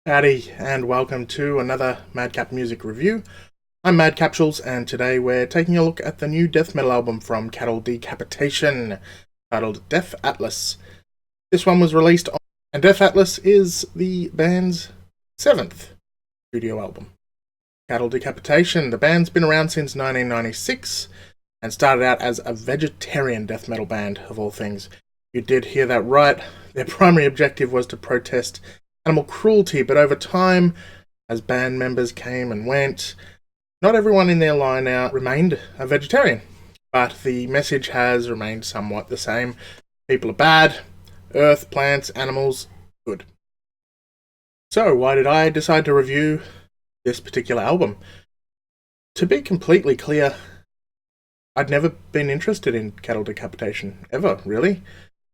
Howdy, and welcome to another Madcap music review. I'm Mad Capsules, and today we're taking a look at the new death metal album from Cattle Decapitation, titled Death Atlas. This one was released on, and Death Atlas is the band's 7th studio album. Cattle Decapitation, the band's been around since 1996, and started out as a vegetarian death metal band, of all things. You did hear that right. Their primary objective was to protest animal cruelty, but over time, as band members came and went, not everyone in their line now remained a vegetarian, but the message has remained somewhat the same. People are bad, earth, plants, animals, good. So why did I decide to review this particular album? To be completely clear, I'd never been interested in Cattle Decapitation, ever, really.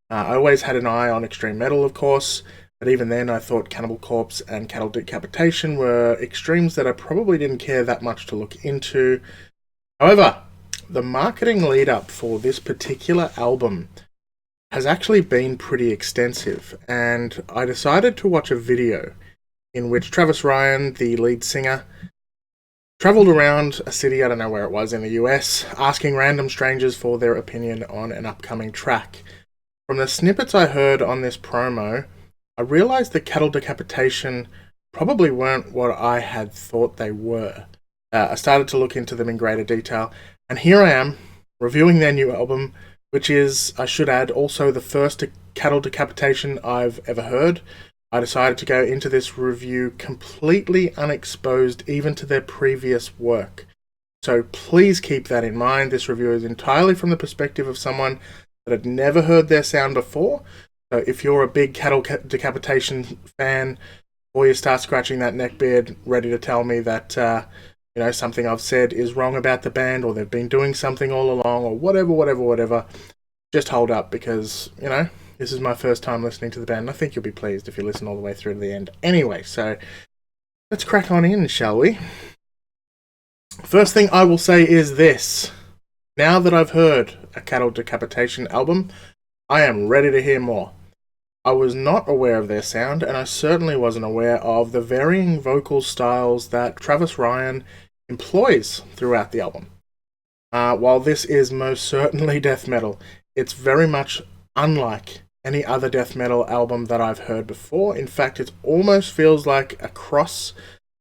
I always had an eye on extreme metal, of course, but even then I thought Cannibal Corpse and Cattle Decapitation were extremes that I probably didn't care that much to look into. However, the marketing lead-up for this particular album has actually been pretty extensive, and I decided to watch a video in which Travis Ryan, the lead singer, travelled around a city, I don't know where it was, in the US, asking random strangers for their opinion on an upcoming track. From the snippets I heard on this promo, I realised that Cattle Decapitation probably weren't what I had thought they were. I started to look into them in greater detail, and here I am, reviewing their new album, which is, I should add, also the first Cattle Decapitation I've ever heard. I decided to go into this review completely unexposed even to their previous work. So please keep that in mind. This review is entirely from the perspective of someone that had never heard their sound before. So if you're a big Cattle Decapitation fan, or you start scratching that neckbeard, ready to tell me that something I've said is wrong about the band, or they've been doing something all along, or whatever, just hold up, because this is my first time listening to the band, and I think you'll be pleased if you listen all the way through to the end. Anyway, so let's crack on in, shall we? First thing I will say is this: now that I've heard a Cattle Decapitation album, I am ready to hear more. I was not aware of their sound, and I certainly wasn't aware of the varying vocal styles that Travis Ryan employs throughout the album. While this is most certainly death metal, it's very much unlike any other death metal album that I've heard before. In fact, it almost feels like a cross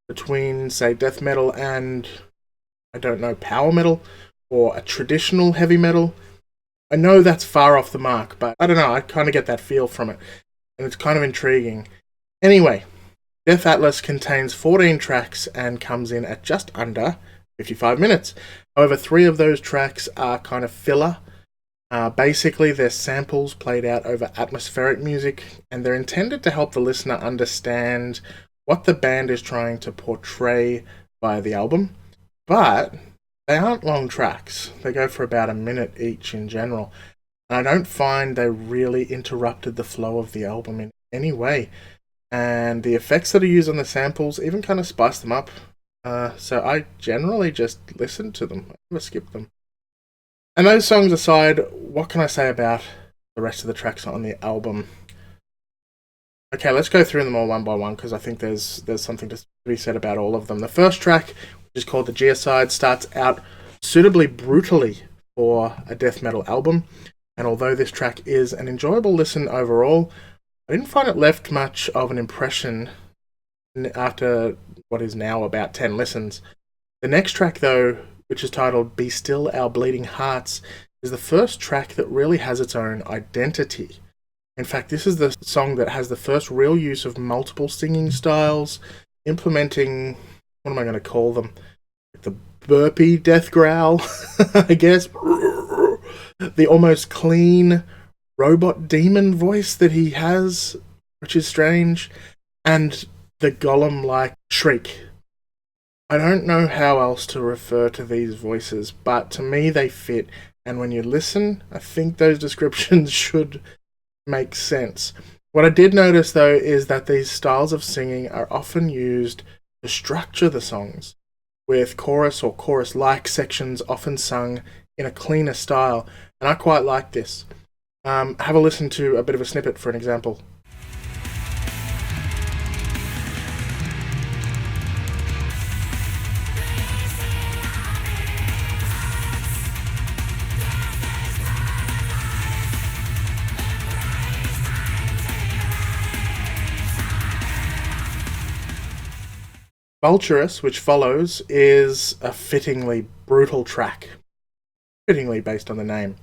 between, say, death metal and, power metal, or a traditional heavy metal. I know that's far off the mark, but I don't know, I kind of get that feel from it, and it's kind of intriguing. Anyway, Death Atlas contains 14 tracks and comes in at just under 55 minutes. However, 3 of those tracks are kind of filler. Basically, they're samples played out over atmospheric music, and they're intended to help the listener understand what the band is trying to portray via the album, but they aren't long tracks. They go for about a minute each in general. And I don't find they really interrupted the flow of the album in any way. And the effects that are used on the samples even kind of spice them up. So I generally just listened to them. I never skipped them. And those songs aside, what can I say about the rest of the tracks on the album? Okay, let's go through them all one by one, because I think there's something to be said about all of them. The first track, which is called The Geocide, starts out suitably brutally for a death metal album, and although this track is an enjoyable listen overall, I didn't find it left much of an impression after what is now about 10 listens. The next track, though, which is titled Be Still Our Bleeding Hearts, is the first track that really has its own identity. In fact, this is the song that has the first real use of multiple singing styles, implementing, what am I going to call them? The burpy death growl, I guess. The almost clean robot demon voice that he has, which is strange. And the golem-like shriek. I don't know how else to refer to these voices, but to me they fit. And when you listen, I think those descriptions should make sense. What I did notice, though, is that these styles of singing are often used to structure the songs, with chorus or chorus-like sections often sung in a cleaner style, and I quite like this. Have a listen to a bit of a snippet for an example. Vulturous, which follows, is a fittingly brutal track, fittingly based on the name.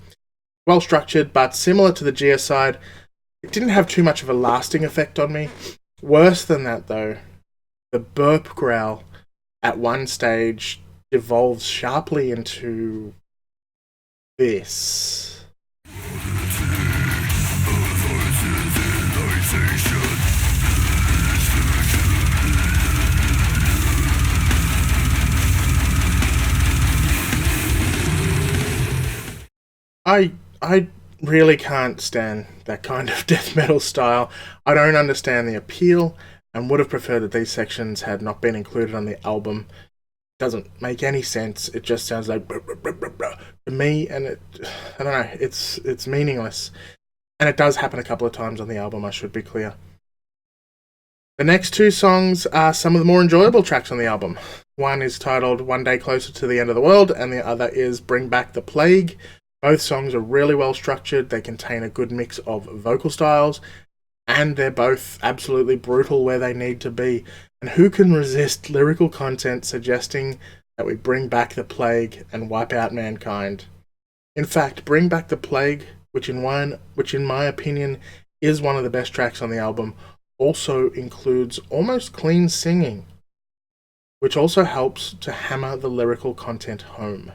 Well structured, but similar to the Geocide, it didn't have too much of a lasting effect on me. Worse than that, though, the burp growl at one stage devolves sharply into this. I really can't stand that kind of death metal style. I don't understand the appeal and would have preferred that these sections had not been included on the album. It doesn't make any sense. It just sounds like to me, and I don't know, it's meaningless. And it does happen a couple of times on the album, I should be clear. The next two songs are some of the more enjoyable tracks on the album. One is titled One Day Closer to the End of the World, and the other is Bring Back the Plague. Both songs are really well structured, they contain a good mix of vocal styles, and they're both absolutely brutal where they need to be. And who can resist lyrical content suggesting that we bring back the plague and wipe out mankind? In fact, Bring Back the Plague, which in my opinion is one of the best tracks on the album, also includes almost clean singing, which also helps to hammer the lyrical content home.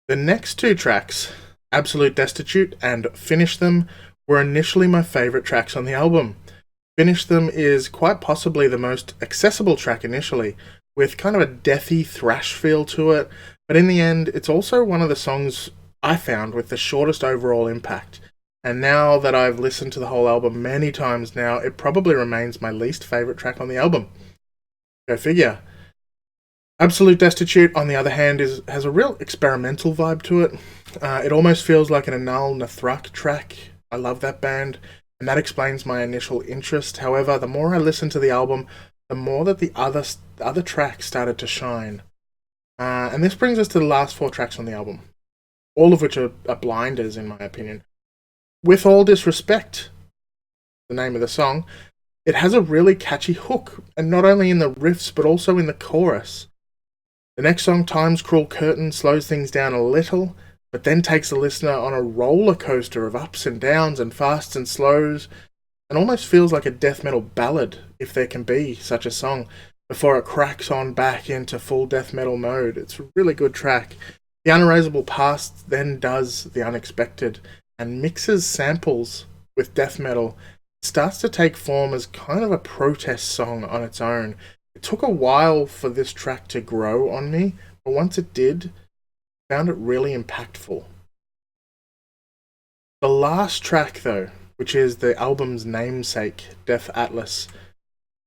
The next two tracks, Absolute Destitute and Finish Them, were initially my favourite tracks on the album. Finish Them is quite possibly the most accessible track initially, with kind of a deathy thrash feel to it, but in the end it's also one of the songs I found with the shortest overall impact. And now that I've listened to the whole album many times now, it probably remains my least favourite track on the album. Go figure. Absolute Destitute, on the other hand, has a real experimental vibe to it. It almost feels like an Anal Nathrak track. I love that band, and that explains my initial interest. However, the more I listened to the album, the more that the other tracks started to shine. And this brings us to the last four tracks on the album, all of which are blinders in my opinion. With All Disrespect, the name of the song, it has a really catchy hook, and not only in the riffs but also in the chorus. The next song, Time's Cruel Curtain, slows things down a little, but then takes the listener on a roller coaster of ups and downs and fasts and slows, and almost feels like a death metal ballad, if there can be such a song, before it cracks on back into full death metal mode. It's a really good track. The Unerasable Past then does the unexpected, and mixes samples with death metal. It starts to take form as kind of a protest song on its own. It took a while for this track to grow on me, but once it did, I found it really impactful. The last track though, which is the album's namesake, Death Atlas,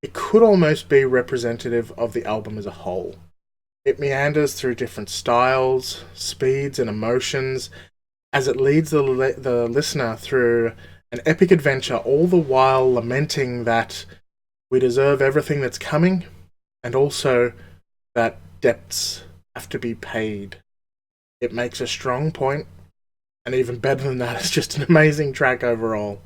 it could almost be representative of the album as a whole. It meanders through different styles, speeds and emotions, as it leads the listener through an epic adventure, all the while lamenting that we deserve everything that's coming, and also that debts have to be paid. It makes a strong point, and even better than that, it's just an amazing track overall.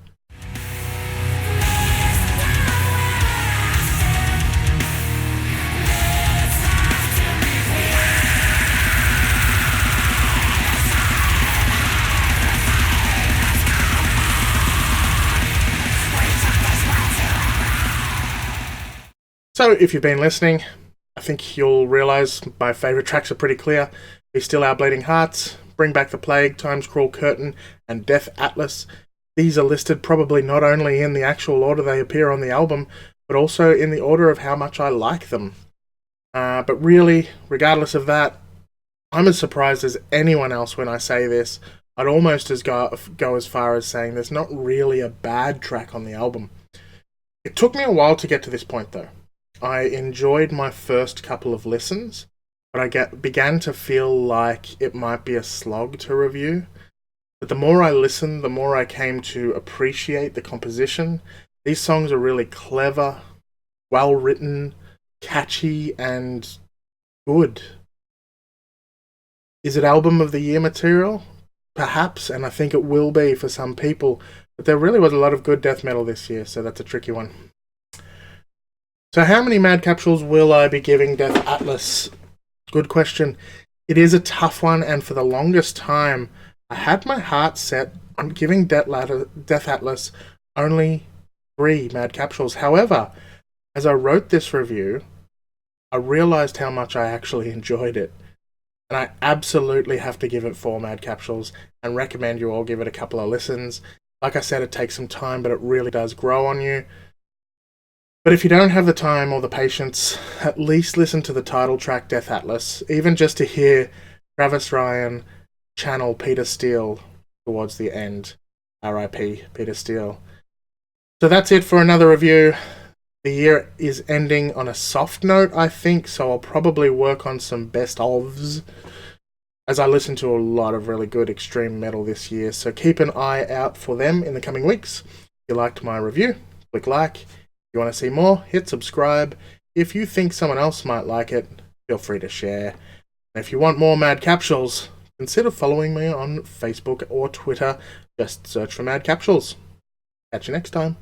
So, if you've been listening, I think you'll realise my favourite tracks are pretty clear. Be Still Our Bleeding Hearts, Bring Back the Plague, Time's Cruel Curtain, and Death Atlas. These are listed probably not only in the actual order they appear on the album, but also in the order of how much I like them. But really, regardless of that, I'm as surprised as anyone else when I say this. I'd almost go as far as saying there's not really a bad track on the album. It took me a while to get to this point though. I enjoyed my first couple of listens, but I began to feel like it might be a slog to review. But the more I listened, the more I came to appreciate the composition. These songs are really clever, well written, catchy, and good. Is it album of the year material? Perhaps, and I think it will be for some people. But there really was a lot of good death metal this year, so that's a tricky one. So how many Mad Capsules will I be giving Death Atlas? Good question. It is a tough one, and for the longest time, I had my heart set on giving Death Atlas only 3 Mad Capsules. However, as I wrote this review, I realised how much I actually enjoyed it. And I absolutely have to give it 4 Mad Capsules and recommend you all give it a couple of listens. Like I said, it takes some time, but it really does grow on you. But if you don't have the time or the patience, at least listen to the title track Death Atlas, even just to hear Travis Ryan channel Peter Steele towards the end. R.I.P. Peter Steele. So that's it for another review. The year is ending on a soft note, I think, so I'll probably work on some best-ofs, as I listen to a lot of really good extreme metal this year, so keep an eye out for them in the coming weeks. If you liked my review, click like. If you want to see more, hit subscribe. If you think someone else might like it, feel free to share. And if you want more Mad Capsules, consider following me on Facebook or Twitter. Just search for Mad Capsules. Catch you next time.